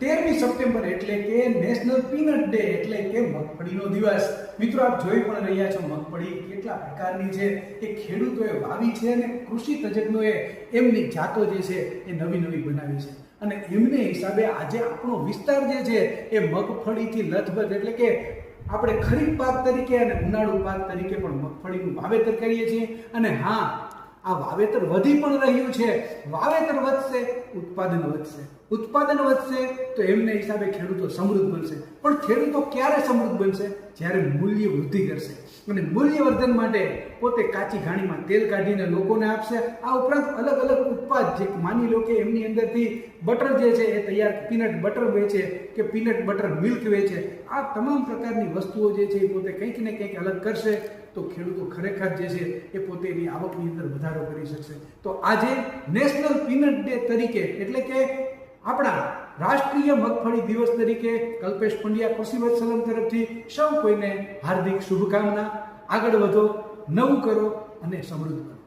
13મી September એટલે કે national peanut day એટલે કે મગફળીનો દિવસ। મિત્રો આપ જોઈ પણ રહ્યા છો મગફળી કેટલા પ્રકારની છે એ ખેડૂતોએ વાવી છે અને કૃષિ તજજ્ઞોએ એમની જાતો જે છે એ નવી નવી બનાવી છે અને એમને હિસાબે આજે આપણો વિસ્તાર જે છે એ મગફળીથી લથબથ એટલે કે આપણે ખરીફ પાક તરીકે અને ઉનાળુ પાક તરીકે પણ મગફળીનું વાવેતર કરીએ છીએ। અને હા, આ વાવેતર વધી પણ રહ્યું છે। વાવેતર વધશે, ઉત્પાદન વધશે તો એમને હિસાબે ખેડૂતો સમૃદ્ધ બનશે। પણ ખેડૂતો ક્યારે સમૃદ્ધ બનશે? જ્યારે મૂલ્ય વૃદ્ધિ કરશે અને મૂલ્યવર્ધન માટે પોતે કાચી ઘાણીમાં તેલ કાઢીને લોકોને આપશે। આ ઉપરાંત અલગ અલગ ઉત્પાદ જે માની લો કે એમની અંદરથી બટર જે છે એ તૈયાર પીનટ બટર વેચે કે પીનટ બટર મિલ્ક વેચે, આ તમામ પ્રકારની વસ્તુઓ જે છે એ પોતે કંઈક ને કંઈક અલગ કરશે તો ખેડૂતો ખરેખર જે છે એ પોતે એની આવકની અંદર વધારો કરી શકશે। તો આજે નેશનલ પીનટ ડે તરીકે એટલે કે આપણા રાષ્ટ્રીય મગફળી દિવસ તરીકે કલ્પેશ પંડ્યા કૃષિ વત્સલમ તરફથી સૌ કોઈને હાર્દિક શુભકામના। આગળ વધો, નવું કરો અને સમૃદ્ધ બનો।